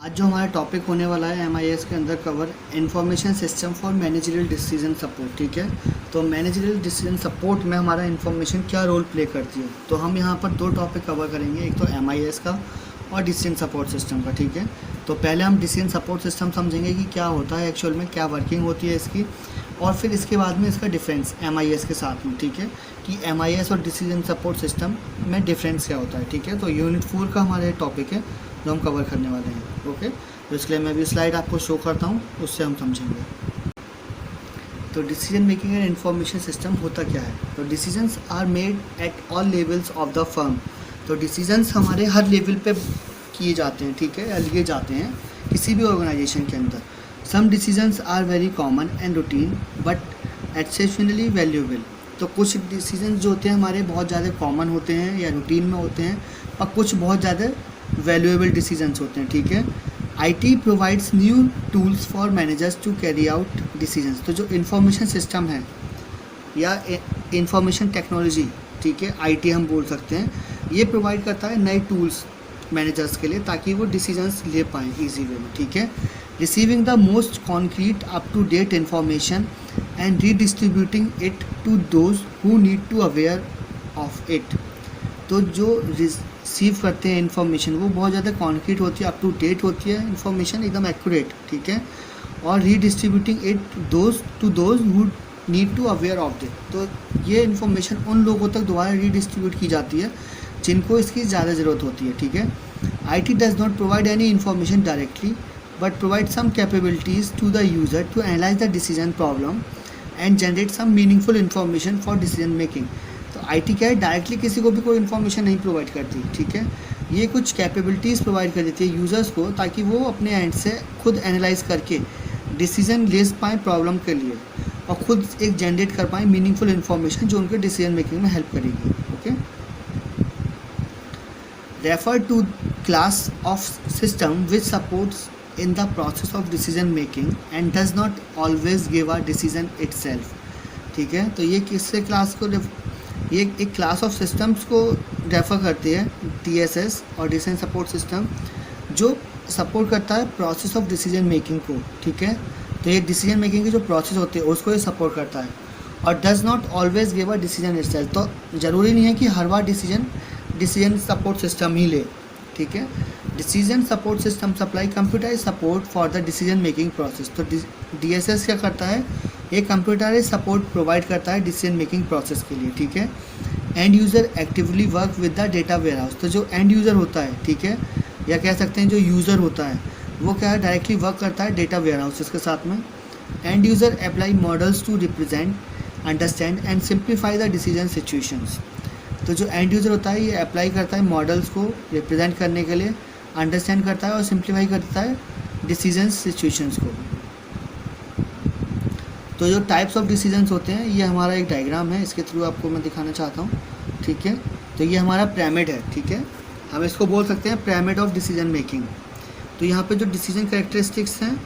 आज जो हमारा टॉपिक होने वाला है MIS के अंदर cover information system for managerial decision support. ठीक है, तो मैनेजरियल डिसीजन सपोर्ट में हमारा इंफॉर्मेशन क्या रोल प्ले करती है। तो हम यहाँ पर दो टॉपिक कवर करेंगे, एक तो MIS का और डिसीजन सपोर्ट सिस्टम का। ठीक है, तो पहले हम डिसीजन सपोर्ट सिस्टम समझेंगे कि क्या होता है एक्चुअल में, क्या वर्किंग होती है इसकी, और फिर इसके बाद में इसका डिफरेंस MIS के साथ में। ठीक है, कि MIS और डिसीजन सपोर्ट सिस्टम में डिफरेंस क्या होता है। ठीक है, तो यूनिट 4 का हमारा टॉपिक है जो हम कवर करने वाले हैं। ओके, तो इसलिए मैं अभी स्लाइड आपको शो करता हूँ, उससे हम समझेंगे। तो decision making and information system होता क्या है। तो decisions are made at all levels of the firm. तो डिसीजंस हमारे हर लेवल पे किए जाते हैं। ठीक है, लिए जाते हैं किसी भी ऑर्गेनाइजेशन के अंदर। Some decisions are very common and routine but exceptionally valuable. तो कुछ डिसीजन जो होते हैं हमारे बहुत ज़्यादा कॉमन होते हैं या रूटीन में होते हैं, और कुछ बहुत ज़्यादा वैल्यूएबल डिसीजंस होते हैं। ठीक है, IT provides new tools for managers to carry out decisions. तो जो इंफॉर्मेशन सिस्टम है या इंफॉर्मेशन टेक्नोलॉजी, ठीक है, IT हम बोल सकते हैं, ये प्रोवाइड करता है नए टूल्स मैनेजर्स के लिए ताकि वो डिसीजंस ले पाएँ ईजी वे में। ठीक है, receiving the most concrete up to date information and redistributing it to those who need to aware of it. तो जो रिसीव करते हैं इन्फॉर्मेशन वो बहुत ज़्यादा कॉन्क्रीट होती है, अप टू डेट होती है इन्फॉर्मेशन, एकदम एक्यूरेट। ठीक है, और redistributing it those who need to aware of it. तो ये इन्फॉर्मेशन उन लोगों तक दोबारा रीडिस्ट्रीब्यूट की जाती है जिनको इसकी ज़्यादा ज़रूरत होती है। ठीक है, IT does not provide any information directly but provide some capabilities to the user to analyze the decision problem and generate some meaningful information for decision making। तो IT क्या है, डायरेक्टली किसी को भी कोई इन्फॉर्मेशन नहीं प्रोवाइड करती। ठीक है, ये कुछ कैपेबिलिटीज़ प्रोवाइड कर देती है यूज़र्स को ताकि वो अपने एंड से खुद एनालाइज करके डिसीजन ले पाएँ प्रॉब्लम के लिए, और खुद एक जनरेट कर पाएँ मीनिंगफुल इन्फॉर्मेशन जो उनके डिसीजन मेकिंग में हेल्प करेगी। Okay, refer to class of system which supports in the process of decision making and does not always give a decision itself। ठीक है, तो ये किससे क्लास को ये एक क्लास ऑफ सिस्टम्स को रेफ़र करती है, TSS और डिसीजन सपोर्ट सिस्टम, जो सपोर्ट करता है प्रोसेस ऑफ डिसीजन मेकिंग को। ठीक है, तो ये डिसीजन मेकिंग की जो प्रोसेस होती है उसको ये सपोर्ट करता है, और does not always give a decision itself. तो ज़रूरी नहीं है कि हर बार डिसीजन सपोर्ट सिस्टम ही ले। ठीक है, decision support system supply computerise support for the decision making process. तो DSS क्या करता है, ये कंप्यूटराइज सपोर्ट प्रोवाइड करता है डिसीजन मेकिंग प्रोसेस के लिए। ठीक है, end user actively work with the data warehouse. तो जो एंड यूज़र होता है, ठीक है, या कह सकते हैं जो यूज़र होता है वो क्या है, डायरेक्टली वर्क करता है डेटा वेयर हाउसेस के साथ में। End user apply models to represent, understand and simplify the decision situations. तो जो एंड यूज़र होता है ये अप्लाई करता है मॉडल्स को रिप्रेजेंट करने के लिए, अंडरस्टैंड करता है और सिंप्लीफाई करता है डिसीजन सिचुएशंस को। तो जो टाइप्स ऑफ डिसीजंस होते हैं, ये हमारा एक डायग्राम है, इसके थ्रू आपको मैं दिखाना चाहता हूँ। ठीक है, तो ये हमारा पिरामिड है। ठीक है, हम इसको बोल सकते हैं पिरामिड ऑफ डिसीजन मेकिंग। तो यहाँ पे जो डिसीजन कैरेक्टरिस्टिक्स हैं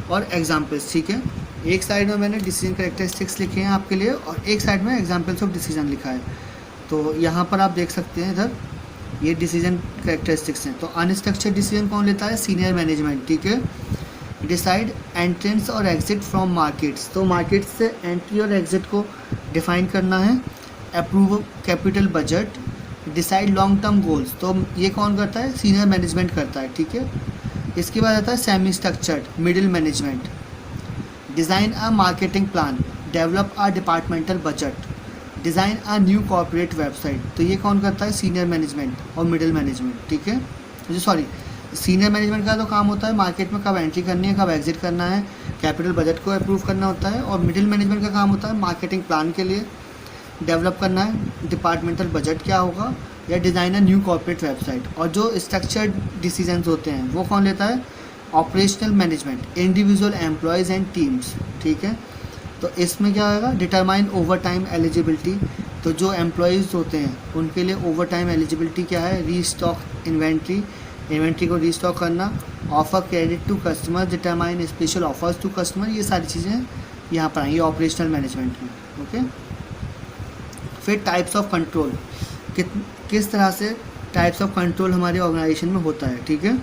और एग्जाम्पल्स, ठीक है, एक साइड में मैंने डिसीजन कैरेक्टरिस्टिक्स लिखे हैं आपके लिए और एक साइड में एग्जाम्पल्स ऑफ डिसीजन लिखा है। तो यहाँ पर आप देख सकते हैं, इधर ये डिसीजन कैरेक्टरिस्टिक्स हैं। तो अनस्ट्रक्चर्ड डिसीजन कौन लेता है, सीनियर मैनेजमेंट। ठीक है, डिसाइड एंट्रेंस और एग्जिट फ्रॉम मार्केट्स। तो मार्केट से एंट्री और एग्जिट को डिफाइन करना है। Approve capital budget, decide long term goals. तो ये कौन करता है, सीनियर मैनेजमेंट करता है। ठीक है, इसके बाद आता है semi structured middle management, design a marketing plan, develop a departmental budget, design a new corporate website. तो ये कौन करता है, सीनियर मैनेजमेंट और मिडिल मैनेजमेंट। ठीक है, जो सीनियर मैनेजमेंट का तो काम होता है मार्केट में कब एंट्री करनी है, कब एग्जिट करना है, कैपिटल बजट को अप्रूव करना होता है, और मिडिल मैनेजमेंट का काम होता है मार्केटिंग प्लान के लिए डेवलप करना है डिपार्टमेंटल बजट क्या होगा, या design a new corporate website. और जो स्ट्रक्चर्ड डिसीजंस होते हैं वो कौन लेता है, operational management, individual employees and teams. ठीक है, तो इसमें क्या होगा, डिटरमाइन ओवर टाइम एलिजिबिलिटी। तो जो एम्प्लॉयज़ होते हैं उनके लिए ओवर टाइम एलिजिबिलिटी क्या है, रीस्टॉक इन्वेंट्री को रीस्टॉक करना, offer credit to customer, determine special offers to customer. ये सारी चीज़ें यहाँ पर आएंगी ऑपरेशनल मैनेजमेंट में। ओके, फिर टाइप्स ऑफ कंट्रोल, किस तरह से टाइप्स ऑफ कंट्रोल हमारे ऑर्गेनाइजेशन में होता है। ठीक है,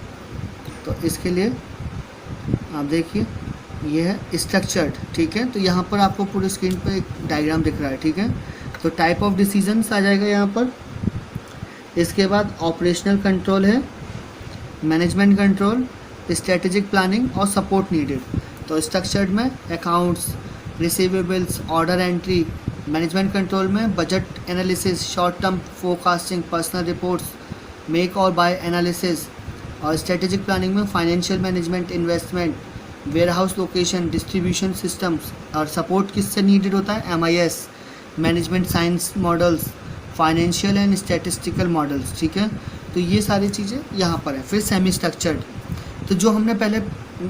तो इसके लिए आप देखिए ये है स्ट्रक्चर्ड, ठीक है। तो यहाँ पर आपको पूरी स्क्रीन पर एक डायग्राम दिख रहा है, ठीक है। तो टाइप ऑफ डिसीजंस आ जाएगा यहाँ पर। इसके बाद ऑपरेशनल कंट्रोल है, मैनेजमेंट कंट्रोल, स्ट्रेटेजिक प्लानिंग और सपोर्ट नीडेड। तो स्ट्रक्चर्ड में accounts, receivables, order entry, management control में budget analysis, short term forecasting, personal reports, make or buy analysis, और स्ट्रेटेजिक प्लानिंग में financial management, investment, warehouse location, distribution systems. और support किससे needed होता है? MIS, management science models, financial and statistical models, ठीक है। तो ये सारी चीज़ें यहाँ पर है। फिर सेमी स्ट्रक्चर्ड, तो जो हमने पहले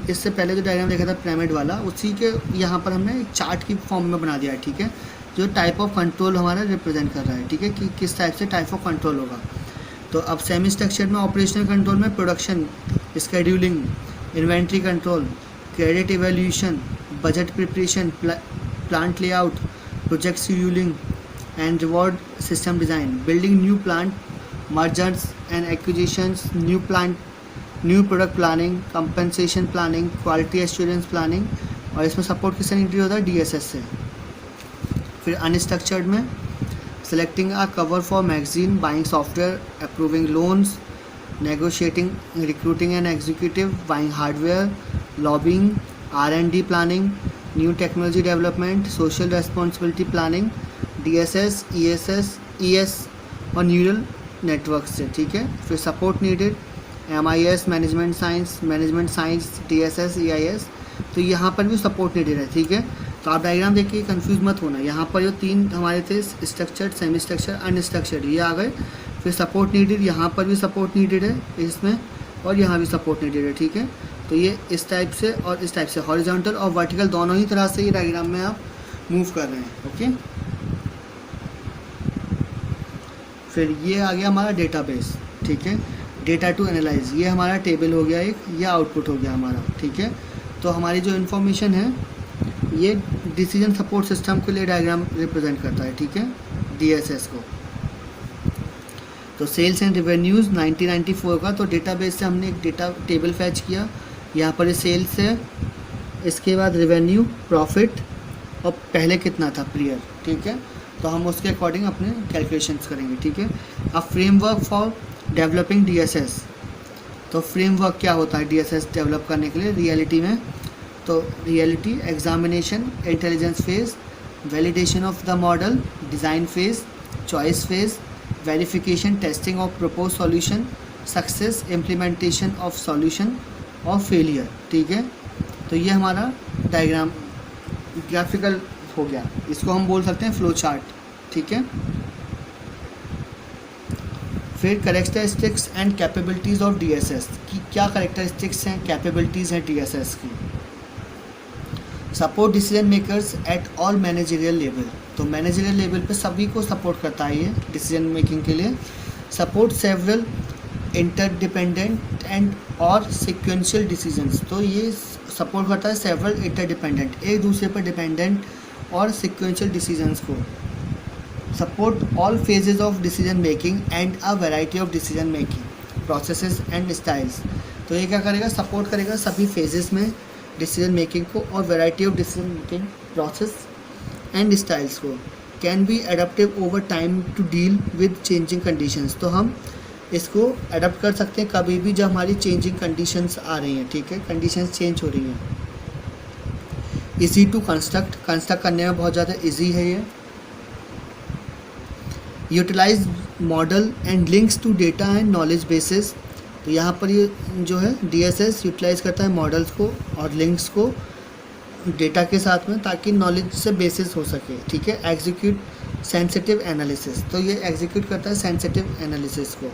इससे पहले जो डायग्राम देखा था पिरामिड वाला, उसी के यहाँ पर हमने एक चार्ट की फॉर्म में बना दिया है, ठीक है, जो टाइप ऑफ कंट्रोल हमारा रिप्रेजेंट कर रहा है, ठीक है, कि किस टाइप से टाइप ऑफ कंट्रोल होगा। तो अब सेमी स्ट्रक्चर्ड में ऑपरेशनल कंट्रोल में production, scheduling, inventory control, credit evaluation, budget preparation, plant layout, project scheduling and reward system design, building new plant, mergers and acquisitions, new plant, new product planning, compensation planning, quality assurance planning. और इसमें support किससे needed होता है? DSS से। फिर unstructured में selecting a cover for magazine, buying software, approving loans, negotiating, recruiting and executive, buying hardware, lobbying, R&D planning, new technology development, social responsibility planning, DSS, ES और neural network से, ठीक है। फिर support needed MIS, management science, DSS, EIS। तो यहाँ पर भी support needed है, ठीक है। तो आप डायग्राम देख के कंफ्यूज मत होना। यहाँ पर जो तीन हमारे थे, स्ट्रक्चर्ड, सेमी स्ट्रक्चर्ड, अनस्ट्रक्चर्ड, ये आ गए। फिर सपोर्ट नीडेड, यहाँ पर भी सपोर्ट नीडेड है इसमें, और यहाँ भी सपोर्ट नीडेड है, ठीक है। तो ये इस टाइप से और इस टाइप से, हॉरिजॉन्टल और वर्टिकल दोनों ही तरह से ये डायग्राम में आप मूव कर रहे हैं, ओके। फिर ये आ गया हमारा डेटाबेस, ठीक है। डेटा टू एनालाइज, ये हमारा टेबल हो गया एक, ये आउटपुट हो गया हमारा, ठीक है। तो हमारी जो इन्फॉर्मेशन है ये डिसीजन सपोर्ट सिस्टम के लिए डायग्राम रिप्रेजेंट करता है, ठीक है, DSS को। तो सेल्स एंड रेवेन्यूज़ 1994 का, तो डेटाबेस से हमने एक डेटा टेबल फैच किया। यहाँ पर ये सेल्स है, इसके बाद रेवेन्यू, प्रॉफिट, और पहले कितना था प्रियर, ठीक है। तो हम उसके अकॉर्डिंग अपने कैलकुलेशंस करेंगे, ठीक है। अब फ्रेमवर्क फॉर डेवलपिंग DSS, तो फ्रेमवर्क क्या होता है DSS डेवलप करने के लिए रियलिटी में? तो reality, examination, intelligence phase, validation of the model, design phase, choice phase, verification, testing of propose solution, success, implementation of solution और फेलियर, ठीक है। तो ये हमारा डायग्राम ग्राफिकल हो गया, इसको हम बोल सकते हैं फ्लो चार्ट, ठीक है। फिर characteristics and capabilities of DSS, कि क्या करेक्टरिस्टिक्स हैं, कैपेबिलिटीज़ हैं DSS की। Support decision makers at all managerial level, तो मैनेजरियल लेवल पे सभी को सपोर्ट करता है ये डिसीजन मेकिंग के लिए। सपोर्ट सेवरल इंटरडिपेंडेंट एंड और सिक्वेंशियल डिसीजंस, तो ये सपोर्ट करता है सेवरल इंटरडिपेंडेंट, एक दूसरे पर डिपेंडेंट और सिक्वेंशियल डिसीजंस को। Support all phases of decision making and a variety of decision making processes and styles, तो ये क्या करेगा? सपोर्ट करेगा सभी फेजेस में डिसीजन मेकिंग को और variety of decision making process and styles को। Can be adaptive over time to deal with changing conditions, तो हम इसको अडेप्ट कर सकते हैं कभी भी जब हमारी चेंजिंग कंडीशंस आ रही हैं, ठीक है, कंडीशंस चेंज हो रही हैं। इजी टू कंस्ट्रक्ट करने में बहुत ज़्यादा इजी है ये। Utilise model and links to data and knowledge basis, तो यहाँ पर ये जो है DSS यूटिलाइज करता है मॉडल्स को और लिंक्स को डेटा के साथ में, ताकि नॉलेज से बेसिस हो सके, ठीक है। एग्जीक्यूट सेंसिटिव एनालिसिस, तो ये एग्जीक्यूट करता है सेंसिटिव एनालिसिस को।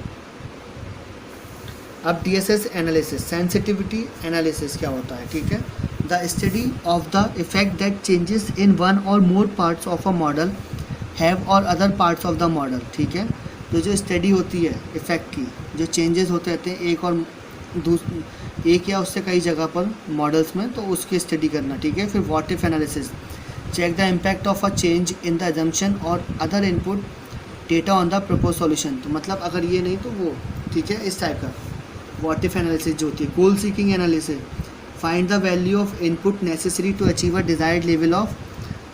अब DSS एनालिसिस, सेंसिटिविटी एनालिसिस क्या होता है, ठीक है। The study of the effect that changes in one or more parts of a model have or other parts of the model, ठीक है। तो जो स्टडी होती है इफ़ेक्ट की, जो चेंजेस होते रहते हैं एक या उससे कई जगह पर मॉडल्स में, तो उसकी स्टडी करना, ठीक है। फिर what if analysis, check the impact of a change in the assumption or other input data on the propose solution, तो मतलब अगर ये नहीं तो वो, ठीक है, इस टाइप का। व्हाट इफ एनालिसिस जो होती है, goal seeking analysis, find the value of input necessary to achieve a desired level of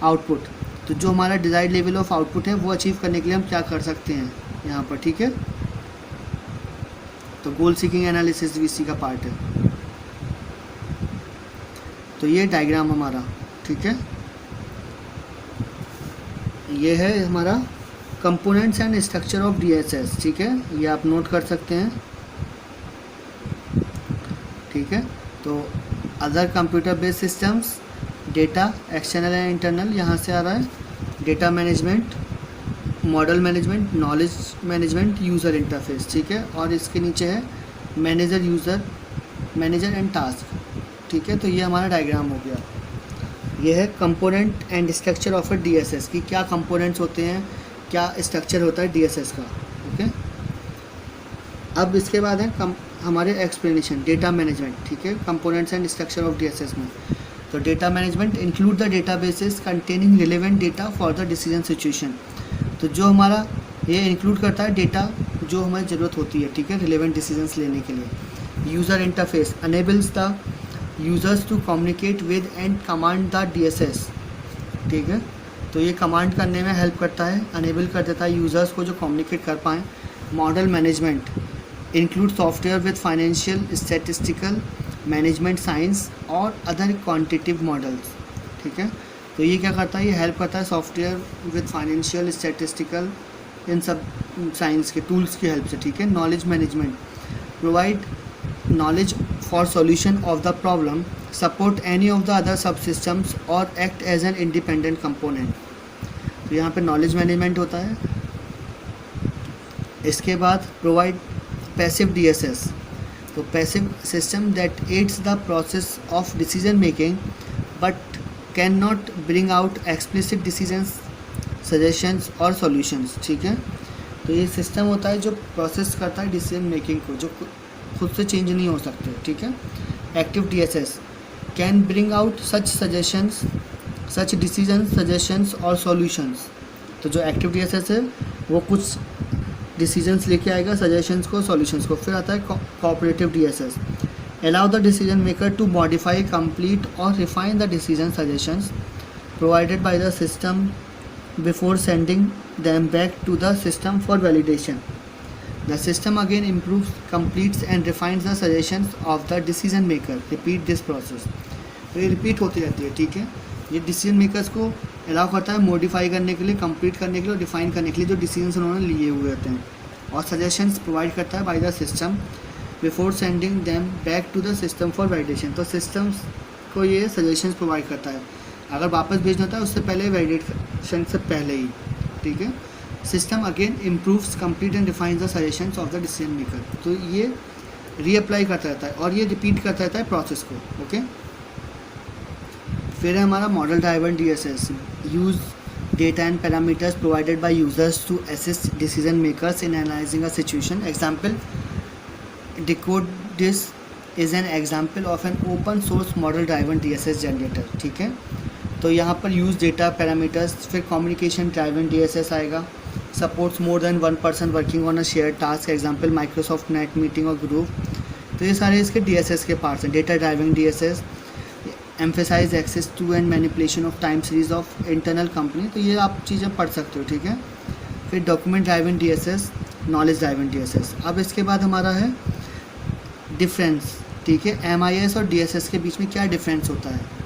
output. तो जो हमारा डिजायर्ड लेवल ऑफ आउटपुट है वो अचीव करने के लिए हम क्या कर सकते हैं यहाँ पर, ठीक है। तो गोल सीकिंग एनालिसिस भी इसी का पार्ट है। तो ये डायग्राम हमारा, ठीक है, ये है हमारा components and structure of DSS, ठीक है, ये आप नोट कर सकते हैं, ठीक है। तो other computer based systems, data external and internal, यहाँ से आ रहा है data management, model management, knowledge management, user interface, ठीक है। और इसके नीचे है मैनेजर एंड टास्क, ठीक है। तो ये हमारा डायग्राम हो गया। ये है component and structure of a DSS की क्या कंपोनेंट्स होते हैं, क्या स्ट्रक्चर होता है डीएसएस का, ओके। अब इसके बाद है हमारे एक्सप्लेनेशन डेटा मैनेजमेंट, ठीक है, components and structure of DSS में। तो data management include the databases containing relevant data for the decision situation. तो जो हमारा ये इंक्लूड करता है डेटा जो हमें ज़रूरत होती है, ठीक है, रिलेवेंट डिसीजंस लेने के लिए। User interface enables the users to communicate with and command the DSS, ठीक है। तो ये कमांड करने में हेल्प करता है, अनेबल कर देता है यूज़र्स को जो कम्युनिकेट कर पाएँ। Model management include software with financial, statistical, management science और अदर क्वांटिटेटिव मॉडल्स, ठीक है। तो ये क्या करता है, ये हेल्प करता है सॉफ्टवेयर विद फाइनेंशियल, स्टैटिस्टिकल, इन सब साइंस के टूल्स की हेल्प से, ठीक है। Knowledge management provide knowledge for solution of the problem, support any of the other subsystems और act as an independent component। तो यहाँ पे knowledge management होता है। इसके बाद provide passive DSS, तो passive system that aids the process of decision making but cannot bring out explicit decisions, suggestions और solutions, ठीक है। तो ये सिस्टम होता है जो प्रोसेस करता है डिसीजन मेकिंग को, जो खुद से चेंज नहीं हो सकते, ठीक है। Active DSS can bring out such suggestions, such decision, suggestions और सॉल्यूशंस। तो जो एक्टिव डीएसएस है वो कुछ डिसीजंस लेके आएगा, सजेशंस को, सॉल्यूशंस को। फिर आता है cooperative DSS allow the decision maker to modify, complete or refine the decision suggestions provided by the system before sending them back to the system for validation. The system again improves, completes and refines the suggestions of the decision maker. Repeat this process. तो ये repeat होती रहती है, ठीक है। ये decision makers को allow करता है मॉडिफाई करने के लिए, कंप्लीट करने के लिए और डिफाइन करने के लिए जो डिसीजंस उन्होंने लिए हुए होते हैं, और सजेशंस प्रोवाइड करता है by the system before sending them back to the system for validation. तो सिस्टम्स को ये सजेशंस प्रोवाइड करता है, अगर वापस भेजना होता है उससे पहले, वैलिडेशन से पहले ही, ठीक है। System again improves, complete and defines the suggestions of the decision maker. तो ये रीअप्लाई करता रहता है और ये रिपीट करता रहता है प्रोसेस को, ओके। फिर है हमारा model driven DSS, use data and parameters provided by users to assist decision makers in analysing a situation. Example decode this is an example of an open source model driven DSS generator, ठीक है। तो यहाँ पर use data parameters, फिर communication driven DSS आएगा, supports more than one person working on a share task, example Microsoft net meeting और ग्रुप। तो ये सारे इसके डीएसएस के पार्ट्स हैं। Data driving DSS emphasises access to and manipulation of time series of internal company. तो ये आप चीज़ें पढ़ सकते हो, ठीक है। फिर document driving DSS, knowledge driving DSS. अब इसके बाद हमारा है डिफरेंस, ठीक है। एमआईएस और डीएसएस के बीच में क्या डिफरेंस होता है।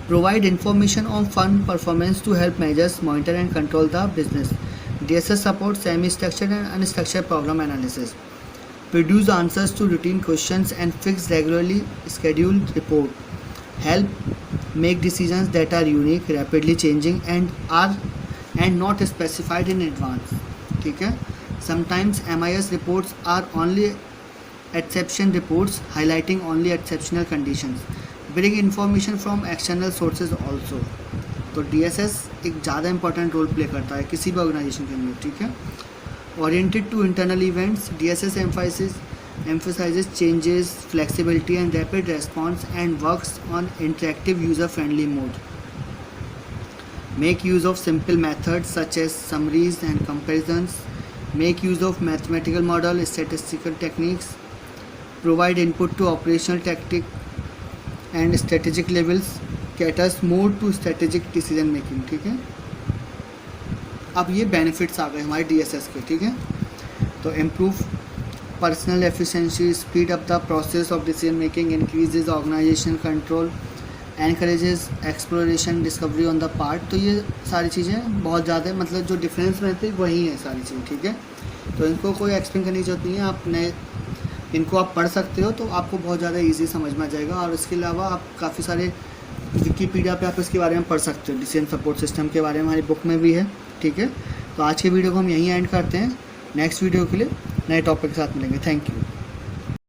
Provide information on fund performance to help managers monitor and control the business. DSS supports semi-structured and unstructured problem analysis. Produce answers to routine questions and fix regularly scheduled report. Help make decisions that are unique, rapidly changing and not specified in advance. ठीक है. Sometimes MIS reports are only exception reports, highlighting only exceptional conditions. Bring information from external sources also. तो DSS एक ज़्यादा important role play करता है किसी भी organisation के अंदर, ठीक है। Oriented to internal events, DSS emphasizes changes, flexibility and rapid response and works on interactive user-friendly mode. Make use of simple methods such as summaries and comparisons. Make use of mathematical model, statistical techniques, provide input to operational tactic and strategic levels, caters more to strategic decision making. ठीक है, अब ये benefits आ गए हमारे DSS के। ठीक है, तो improve personal efficiency, speed up the process of decision making, increases organisation control, encourages exploration discovery on the part. तो ये सारी चीज़ें बहुत ज़्यादा मतलब जो डिफरेंस रहते हैं वही है सारी चीज़ें। ठीक है, तो इनको कोई एक्सप्लेन करने की जरूरत नहीं है, आप नए इनको आप पढ़ सकते हो तो आपको बहुत ज़्यादा इजी समझ में आ जाएगा। और इसके अलावा आप काफ़ी सारे विकीपीडिया पे आप इसके बारे में पढ़ सकते हो, डिसीजन सपोर्ट सिस्टम के बारे में हमारी बुक में भी है। ठीक है, तो आज के वीडियो को हम यहीं एंड करते हैं। नेक्स्ट वीडियो के लिए नए टॉपिक के साथ मिलेंगे। Thank you.